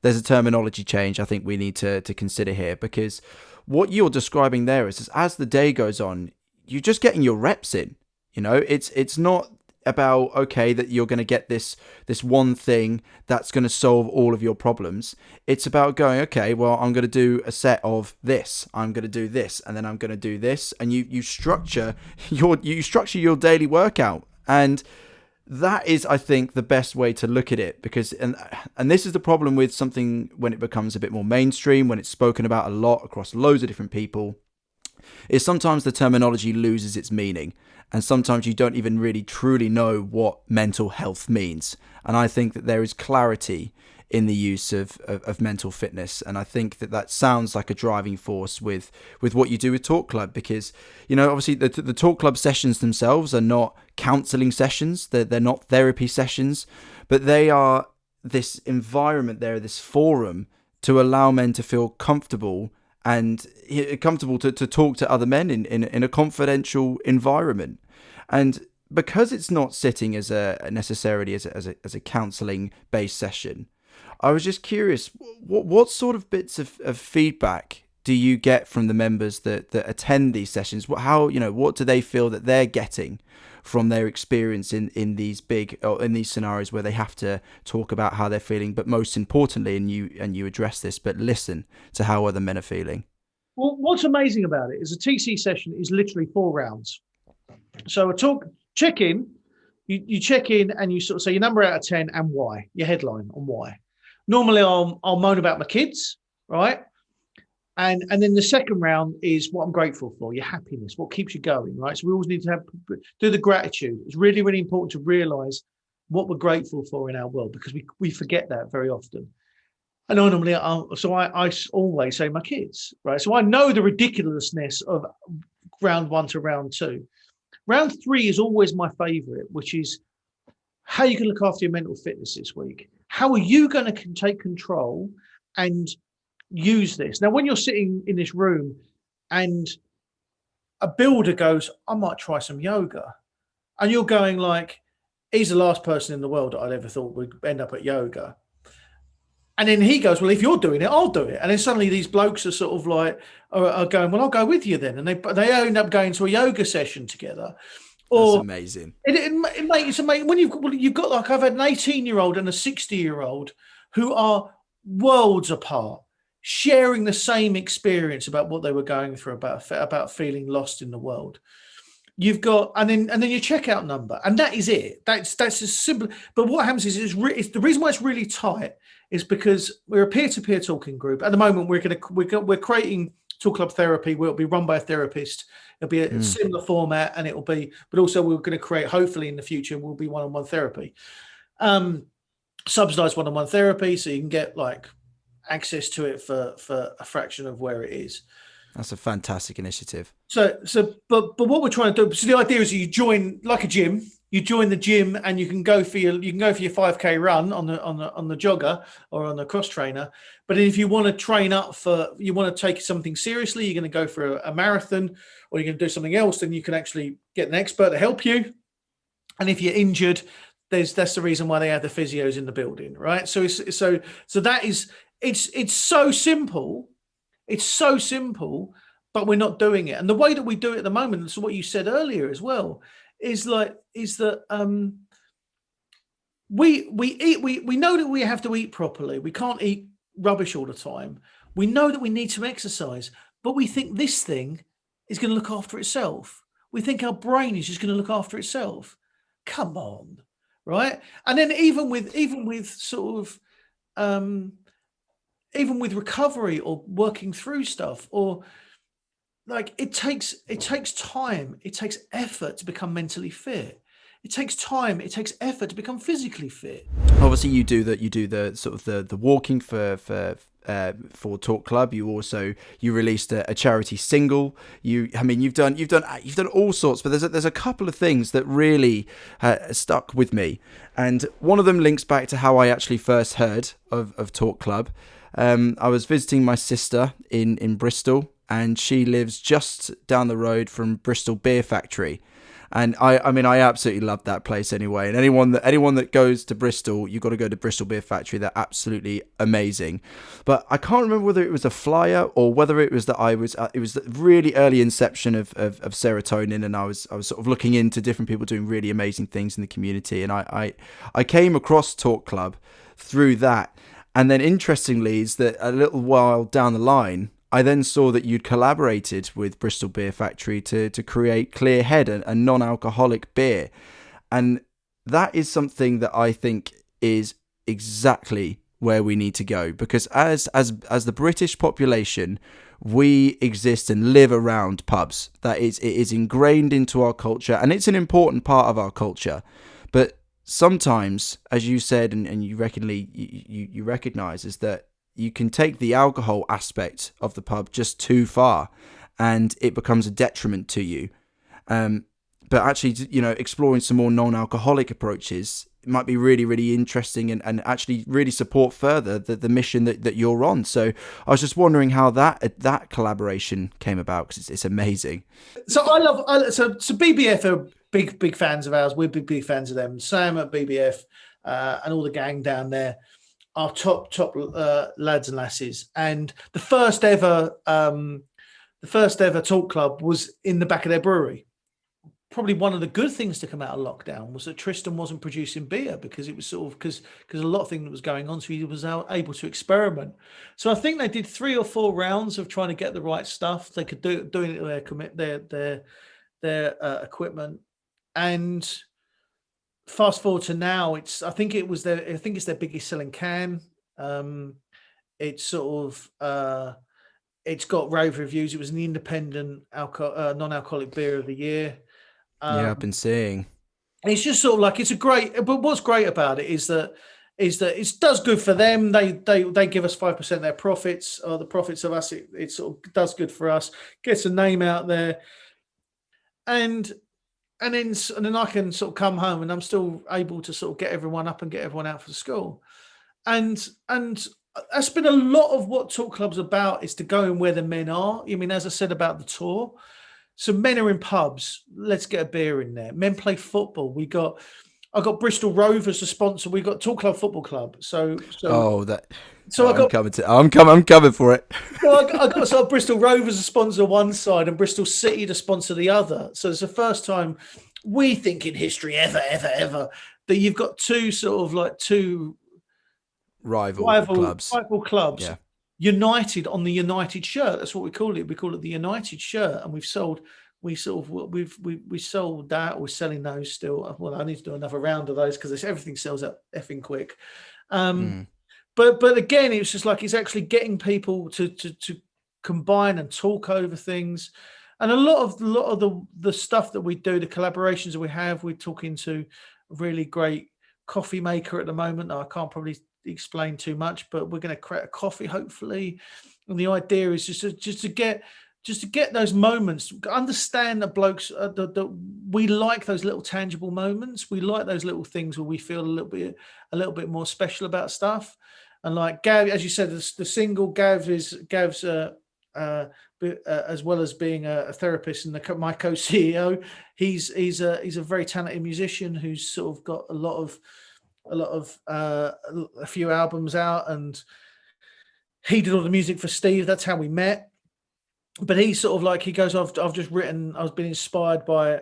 there's a terminology change I think we need to consider here, because what you're describing there is as the day goes on, you're just getting your reps in. It's not about, okay, that you're going to get this one thing that's going to solve all of your problems. It's about going, okay, well, I'm going to do a set of this, I'm going to do this, and then I'm going to do this, and you structure your daily workout. And that is, I think, the best way to look at it, because and this is the problem with something when it becomes a bit more mainstream, when it's spoken about a lot across loads of different people, is sometimes the terminology loses its meaning, and sometimes you don't even really truly know what mental health means. And I think that there is clarity in the use of mental fitness, and I think that sounds like a driving force with what you do with Talk Club, because obviously the Talk Club sessions themselves are not counselling sessions, they're not therapy sessions, but they are this environment, they're this forum to allow men to feel comfortable and comfortable to talk to other men in a confidential environment. And because it's not sitting as necessarily as a counselling based session, I was just curious, what sort of bits of feedback do you get from the members that attend these sessions? What do they feel that they're getting from their experience in these in these scenarios where they have to talk about how they're feeling, but most importantly, and you address this, but listen to how other men are feeling? Well, what's amazing about it is a TC session is literally 4 rounds. So check in, you check in and you sort of say your number out of 10 and why, your headline on why. Normally I'll moan about my kids, right? And then the second round is what I'm grateful for, your happiness, what keeps you going, right? So we always need to do the gratitude. It's really, really important to realize what we're grateful for in our world, because we forget that very often. And normally, I always say my kids, right? So I know the ridiculousness of round 1 to round 2. Round 3 is always my favorite, which is how you can look after your mental fitness this week. How are you going to take control and use this? Now, when you're sitting in this room and a builder goes, I might try some yoga, and you're going like, he's the last person in the world that I'd ever thought would end up at yoga. And then he goes, well, if you're doing it, I'll do it. And then suddenly these blokes are sort of like, are going, well, I'll go with you then. And they end up going to a yoga session together. That's amazing. It makes amazing when you've got like, I've had an 18-year-old and a 60-year-old who are worlds apart, sharing the same experience about what they were going through, about feeling lost in the world. You've got, and then your checkout number, and that is it. That's as simple. But what happens is it's the reason why it's really tight is because we're a peer-to-peer talking group. At the moment, we're creating Talk Club Therapy. We'll be run by a therapist. It'll be a similar format, and but also we're going to create, hopefully in the future, will be one-on-one therapy, subsidized one-on-one therapy, so you can get like access to it for a fraction of where it is. That's a fantastic initiative. But what we're trying to do, so the idea is you join like a gym. You join the gym and you can go for your 5K run on the jogger or on the cross trainer. But if you want to train up you want to take something seriously, you're going to go for a marathon, or you're going to do something else, then you can actually get an expert to help you. And if you're injured, that's the reason why they have the physios in the building, right? So that is, it's so simple. It's so simple, but we're not doing it. And the way that we do it at the moment, and so what you said earlier as well, is that we know that we have to eat properly. We can't eat rubbish all the time. We know that we need some exercise, but we think this thing is going to look after itself. We think our brain is just going to look after itself. Come on, right? And then even with sort of even with recovery or working through stuff, or like it takes time, it takes effort to become mentally fit. It takes time, it takes effort to become physically fit. Obviously, you do the sort of the walking for Talk Club. You released a charity single. You've done all sorts, but there's a couple of things that really stuck with me, and one of them links back to how I actually first heard of Talk Club. I was visiting my sister in Bristol, and she lives just down the road from Bristol Beer Factory. And I absolutely love that place anyway. And anyone that goes to Bristol, you've got to go to Bristol Beer Factory. They're absolutely amazing. But I can't remember whether it was a flyer or whether it was that it was the really early inception of Serotonin, and I was sort of looking into different people doing really amazing things in the community, and I came across Talk Club through that. And then interestingly is that a little while down the line, I then saw that you'd collaborated with Bristol Beer Factory to create Clear Head, a non-alcoholic beer. And that is something that I think is exactly where we need to go, because as the British population, we exist and live around pubs. It is ingrained into our culture, and it's an important part of our culture. But sometimes, as you said, and you recognize, is that you can take the alcohol aspect of the pub just too far, and it becomes a detriment to you. But actually, exploring some more non-alcoholic approaches, it might be really, really interesting, and actually really support further the mission that you're on. So I was just wondering how that collaboration came about, because it's amazing. So so BBF are big fans of ours. We're big fans of them. Sam at BBF and all the gang down there are top lads and lasses. And the first ever Talk Club was in the back of their brewery. Probably one of the good things to come out of lockdown was that Tristan wasn't producing beer, because it was sort of because a lot of things that was going on, so he was able to experiment. So I think they did 3 or 4 rounds of trying to get the right stuff. They could doing it with their equipment. And fast forward to now, I think it's their biggest selling can. It's sort of it's got rave reviews. It was an independent non-alcoholic beer of the year. Yeah, I've been seeing. It's just sort of like but what's great about it is that it does good for them. They give us 5% of their profits, or the profits of us. It sort of does good for us, gets a name out there, and then I can sort of come home and I'm still able to sort of get everyone up and get everyone out for school. And that's been a lot of what Talk Club's about, is to go in where the men are. I mean, as I said about the tour, so men are in pubs. Let's get a beer in there. Men play football. I got Bristol Rovers as a sponsor. We got Talk Club Football Club. I'm coming for it. I got Bristol Rovers to sponsor one side and Bristol City to sponsor the other. So it's the first time, we think, in history ever that you've got two rival clubs, yeah, united on the United shirt. That's what we call it. We call it the United shirt, and we've sold that. We're selling those still. Well, I need to do another round of those because everything sells out effing quick. But again, it's just like, it's actually getting people to combine and talk over things. And a lot of the stuff that we do, the collaborations that we have, we're talking to a really great coffee maker at the moment. I can't probably explain too much, but we're going to create a coffee, hopefully. And the idea is just to get those moments, understand that blokes, we like those little tangible moments. We like those little things where we feel a little bit more special about stuff. And like Gav, as you said, the single, Gav's as well as being a therapist and my co-CEO, he's a very talented musician who's sort of got a few albums out, and he did all the music for Steve. That's how we met. But he sort of like, he goes, I've been inspired by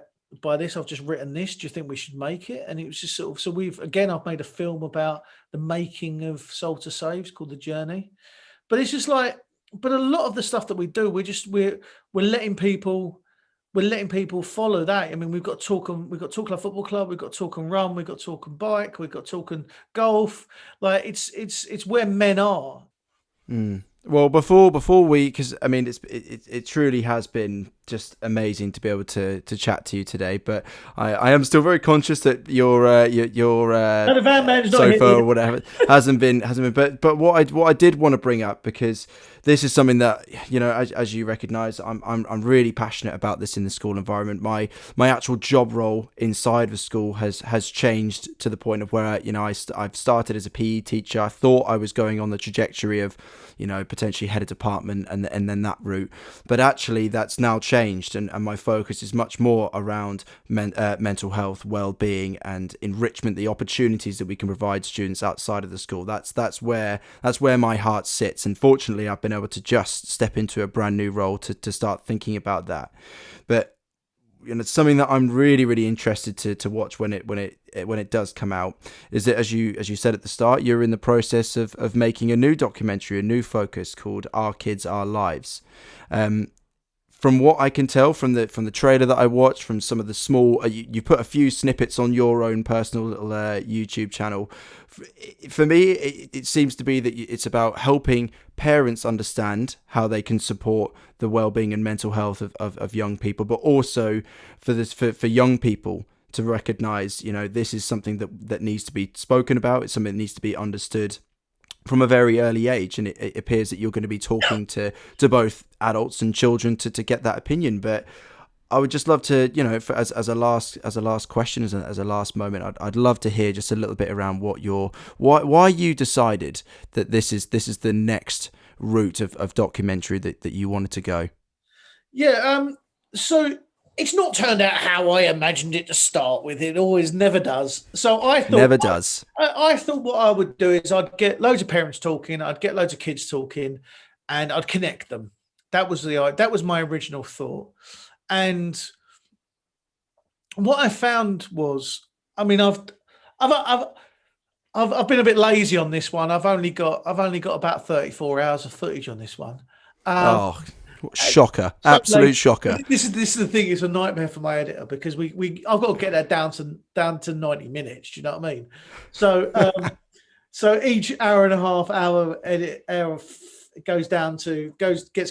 this. I've just written this. Do you think we should make it? And it was just sort of, so I've made a film about the making of Soul to Saves called The Journey. But it's just like, but a lot of the stuff that we do, we're letting people follow that. I mean, we've got Talk Club Football Club, we've got Talk and Run, we've got Talk and Bike, we've got Talk and Golf. Like it's where men are. Mm. Well, before we, because I mean, it truly has been just amazing to be able to chat to you today. But I am still very conscious that your No, the van man's not sofa here. or whatever hasn't been. But what I did want to bring up, because this is something that, as you recognise, I'm really passionate about this in the school environment. My actual job role inside the school has changed to the point of where I've started as a PE teacher. I thought I was going on the trajectory of potentially head of department and then that route, but actually that's now changed, and my focus is much more around mental health, well-being, and enrichment, the opportunities that we can provide students outside of the school. That's where my heart sits, and fortunately I've been able to just step into a brand new role to start thinking about that. But it's something that I'm really, really interested to watch when it does come out, is that, as you said at the start, you're in the process of making a new documentary, a new focus called Our Kids, Our Lives. From what I can tell from the trailer that I watched, from some of the small, you put a few snippets on your own personal little YouTube channel. For me, it seems to be that it's about helping parents understand how they can support the well-being and mental health of young people, but also for young people to recognize, this is something that needs to be spoken about. It's something that needs to be understood from a very early age, and it appears that you're going to be talking to both adults and children to get that opinion. But I would just love to, as a last question, as a last moment, I'd love to hear just a little bit around why you decided that this is the next route of documentary that you wanted to go. Yeah. So it's not turned out how I imagined it to start with. It always never does. So Never does. I thought what I would do is I'd get loads of parents talking, I'd get loads of kids talking, and I'd connect them. That was my original thought. And what I found was, I mean, I've been a bit lazy on this one. I've only got about 34 hours of footage on this one. Um, Oh, shocker! so Absolute like, shocker! this is the thing. It's a nightmare for my editor because I've got to get that down to 90 minutes. Do you know what I mean? So so each hour and a half hour edit hour gets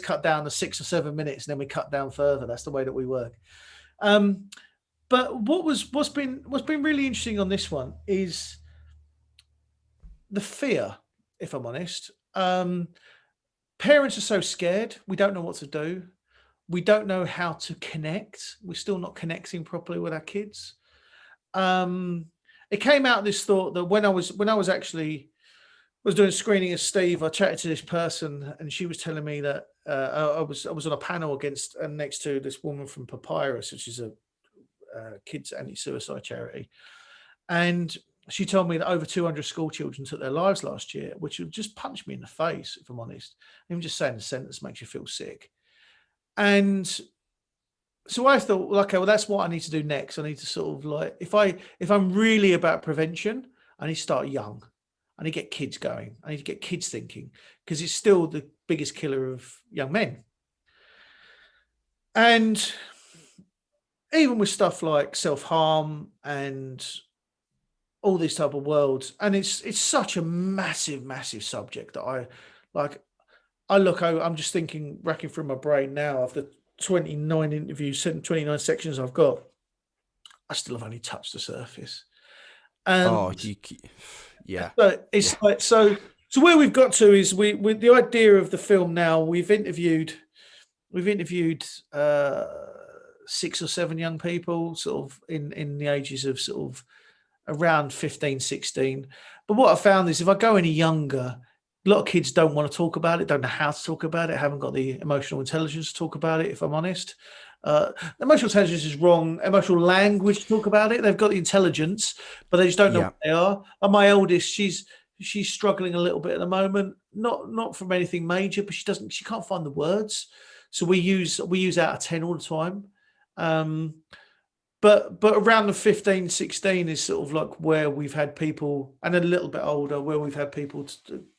cut down to 6 or 7 minutes, and then we cut down further. That's the way that we work. But what's been really interesting on this one is the fear. If I'm honest, parents are so scared. We don't know what to do. We don't know how to connect. We're still not connecting properly with our kids. It came out this thought that when I was actually was doing screening as Steve, I chatted to this person, and she was telling me that I was on a panel against and next to this woman from Papyrus, which is a kids anti-suicide charity, and she told me that over 200 school children took their lives last year, which would just punch me in the face, if I'm honest. Even just saying the sentence makes you feel sick. And so I thought, well, okay, well, that's what I need to do next. I need to sort of like, if I'm really about prevention, I need to start young. I need to get kids going. I need to get kids thinking, because it's still the biggest killer of young men. And even with stuff like self-harm and all these type of worlds, and it's such a massive subject that I'm just thinking, racking through my brain now, of the 29 interviews, 29 sections I've got, I still have only touched the surface. And Yeah. but it's like, so where we've got to is with the idea of the film now, we've interviewed 6 or 7 young people, sort of in the ages of sort of around 15, 16. But what I found is if I go any younger, a lot of kids don't want to talk about it, don't know how to talk about it, haven't got the emotional intelligence to talk about it, if I'm honest. Emotional intelligence is wrong. Emotional language to talk about it. They've got the intelligence, but they just don't know what they are. And my eldest, she's struggling a little bit at the moment. Not from anything major, but she can't find the words. So we use out of 10 all the time. But around the 15, 16 is sort of like where we've had people, and a little bit older, where we've had people,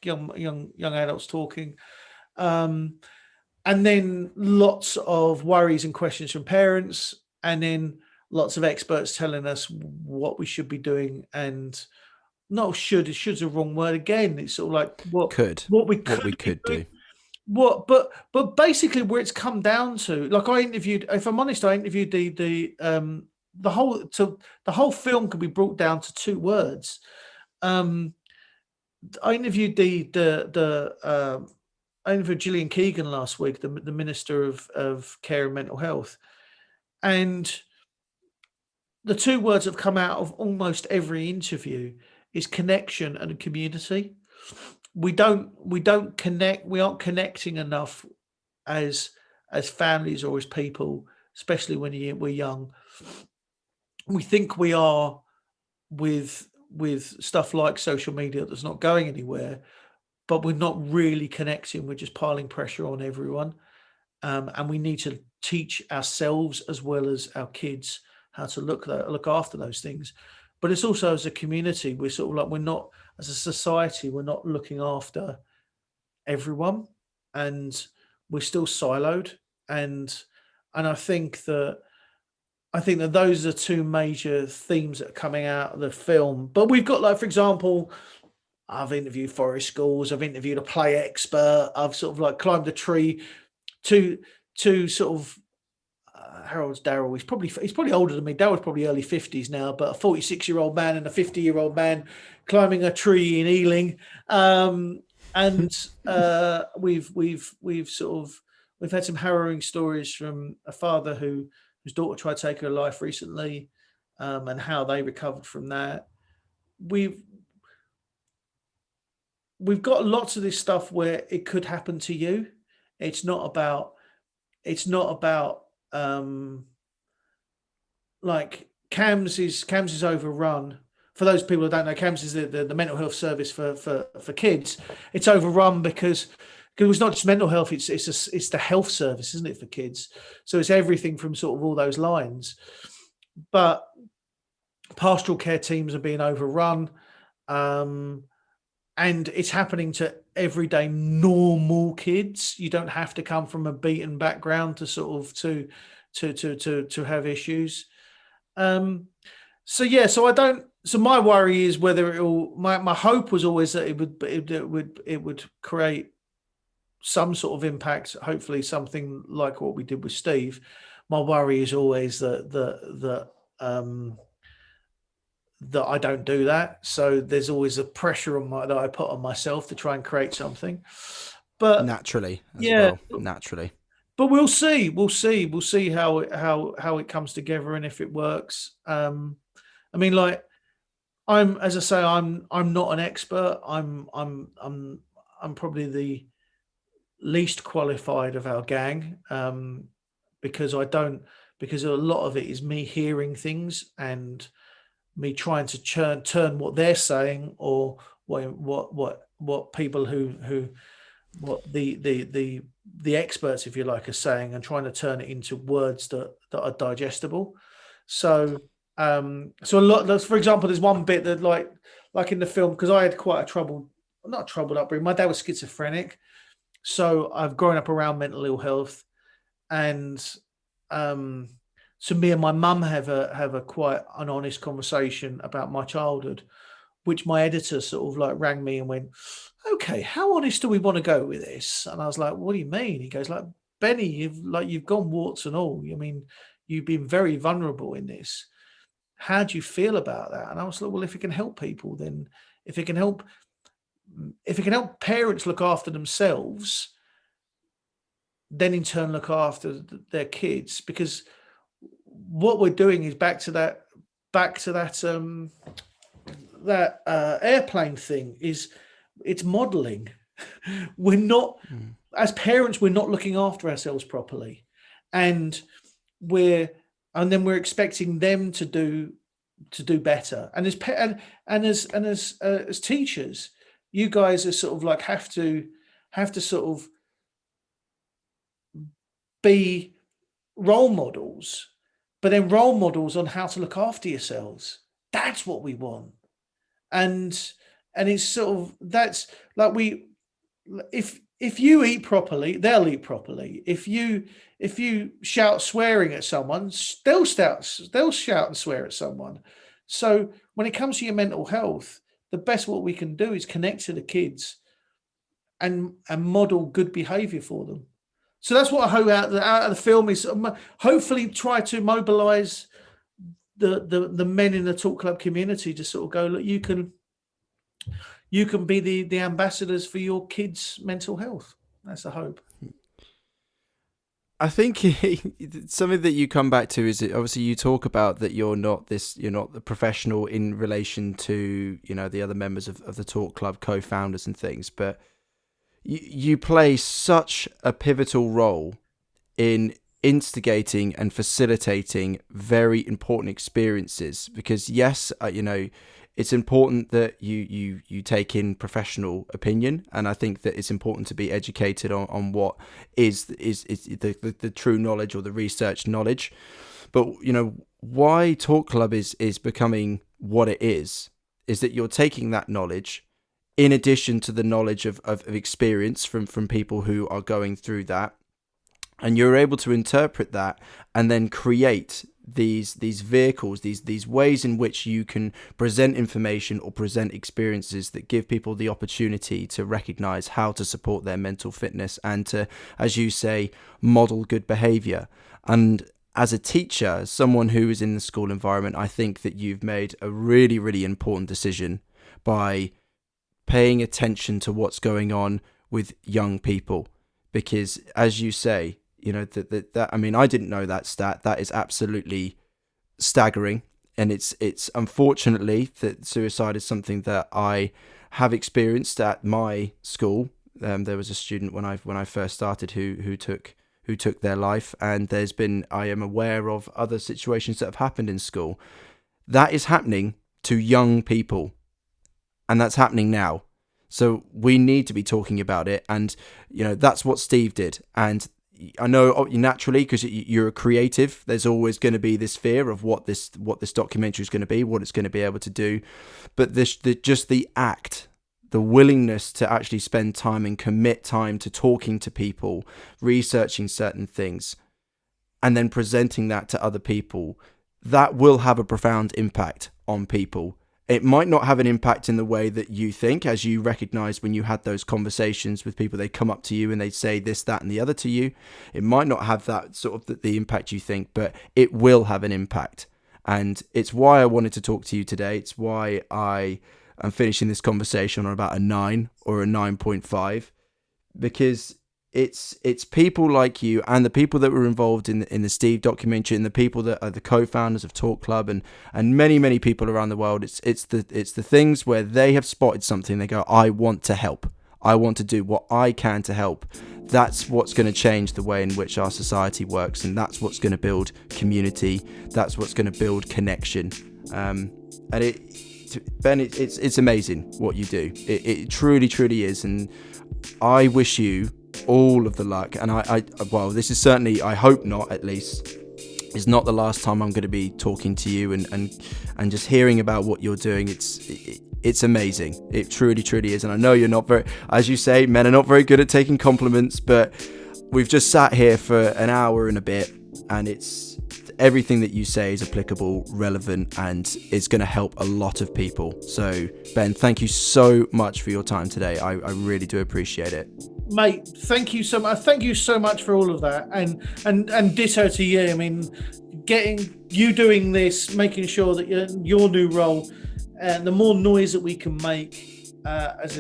young adults talking. And then lots of worries and questions from parents, and then lots of experts telling us what we should be doing. And not should's a wrong word again. It's sort of like what we could be doing. do. But basically where it's come down to, like, if I'm honest, I interviewed the whole film could be brought down to two words. I interviewed I interviewed Gillian Keegan last week, the Minister of Care and Mental Health, and the two words that have come out of almost every interview is connection and community. We don't connect. We aren't connecting enough as families or as people, especially when we're young. We think we are with stuff like social media that's not going anywhere, but we're not really connecting. We're just piling pressure on everyone. And we need to teach ourselves as well as our kids how to look after those things. But it's also, as a community, we're sort of like, we're not, as a society, we're not looking after everyone, and we're still siloed. And I think that those are two major themes that are coming out of the film. But we've got, like, for example, I've interviewed forest schools, I've interviewed a play expert, I've sort of like climbed a tree to sort of Harold's Daryl. He's probably older than me. Daryl's probably early 50s now, but a 46-year-old man and a 50-year-old man climbing a tree in Ealing. And we've had some harrowing stories from a father whose daughter tried to take her life recently, and how they recovered from that. We've got lots of this stuff where it could happen to you. It's not about like CAMHS is overrun. For those people who don't know, CAMHS is the mental health service for kids. It's overrun because it's not just mental health, it's the health service, isn't it, for kids? So it's everything from sort of all those lines. But pastoral care teams are being overrun. And it's happening to everyday normal kids. You don't have to come from a beaten background to sort of to have issues. So my worry is whether my hope was always that it would create some sort of impact, hopefully something like what we did with Steve. My worry is always that I don't do that. So there's always a pressure that I put on myself to try and create something. But naturally, naturally. But we'll see. We'll see how it comes together and if it works. I mean, like, I'm not an expert. I'm probably the least qualified of our gang, because a lot of it is me hearing things and me trying to turn what they're saying, or what people what the experts, if you like, are saying, and trying to turn it into words that are digestible. So a lot. For example, there's one bit that like in the film, because I had quite a not troubled upbringing. My dad was schizophrenic, so I've grown up around mental ill health, and so me and my mum have a quite an honest conversation about my childhood, which my editor sort of like rang me and went, "Okay, how honest do we want to go with this?" And I was like, "What do you mean?" He goes, like, "Benny, you've gone warts and all. I mean, you've been very vulnerable in this. How do you feel about that?" And I was like, "Well, if it can help people, then if it can help parents look after themselves, then in turn look after their kids, because what we're doing is back to that airplane thing, is it's modeling. We're not, as parents, we're not looking after ourselves properly, and then we're expecting them to do better. And as teachers, you guys are sort of like have to sort of be role models, but then role models on how to look after yourselves. That's what we want. And it's sort of, that's like, if if you eat properly, they'll eat properly. If you shout swearing at someone, they'll shout and swear at someone. So when it comes to your mental health, the best what we can do is connect to the kids and model good behavior for them. So that's what I hope out of the film is hopefully try to mobilize the men in the Talk Club community to sort of go, look, you can be the ambassadors for your kids' mental health. That's the hope. I think something that you come back to is that obviously you talk about that you're not the professional in relation to, the other members of the Talk Club co-founders and things, but you play such a pivotal role in instigating and facilitating very important experiences, because yes, it's important that you take in professional opinion, and I think that it's important to be educated on what is the true knowledge or the research knowledge. But why Talk Club is becoming what it is that you're taking that knowledge in addition to the knowledge of experience from people who are going through that, and you're able to interpret that and then create these vehicles, these ways in which you can present information or present experiences that give people the opportunity to recognize how to support their mental fitness and to, as you say, model good behavior. And as a teacher, someone who is in the school environment, I think that you've made a really, really important decision by paying attention to what's going on with young people, because as you say, that I mean, I didn't know that stat. That is absolutely staggering, and it's unfortunately that suicide is something that I have experienced at my school. There was a student when I first started who took their life, and I am aware of other situations that have happened in school. That is happening to young people, and that's happening now. So we need to be talking about it, and that's what Steve did. And I know naturally, because you're a creative, there's always going to be this fear of what this documentary is going to be, what it's going to be able to do. But just the act, the willingness to actually spend time and commit time to talking to people, researching certain things, and then presenting that to other people, that will have a profound impact on people. It might not have an impact in the way that you think, as you recognize when you had those conversations with people, they come up to you and they say this, that, and the other to you. It might not have that sort of the impact you think, but it will have an impact. And it's why I wanted to talk to you today. It's why I am finishing this conversation on about a 9 or a 9.5, because it's people like you and the people that were involved in the Steve documentary and the people that are the co-founders of Talk Club and many people around the world. It's the things where they have spotted something. They go, I want to help. I want to do what I can to help. That's what's going to change the way in which our society works, and that's what's going to build community. That's what's going to build connection. And Ben, it's amazing what you do. It truly is, and I wish you all of the luck. And well, this is certainly, I hope not, at least, is not the last time I'm going to be talking to you and just hearing about what you're doing. It's amazing. It truly is. And I know you're not very, as you say, men are not very good at taking compliments, but we've just sat here for an hour and a bit, and it's everything that you say is applicable, relevant, and it's going to help a lot of people. So Ben, thank you so much for your time today. I really do appreciate it. Mate, thank you so much. Thank you so much for all of that, and ditto to you. I mean, getting you doing this, making sure that your new role, and the more noise that we can make as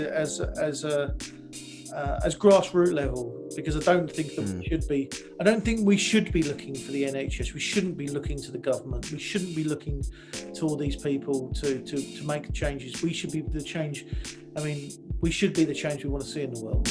grassroots level, because I don't think that we should be. I don't think we should be looking for the NHS. We shouldn't be looking to the government. We shouldn't be looking to all these people to make changes. We should be the change. I mean, we should be the change we want to see in the world.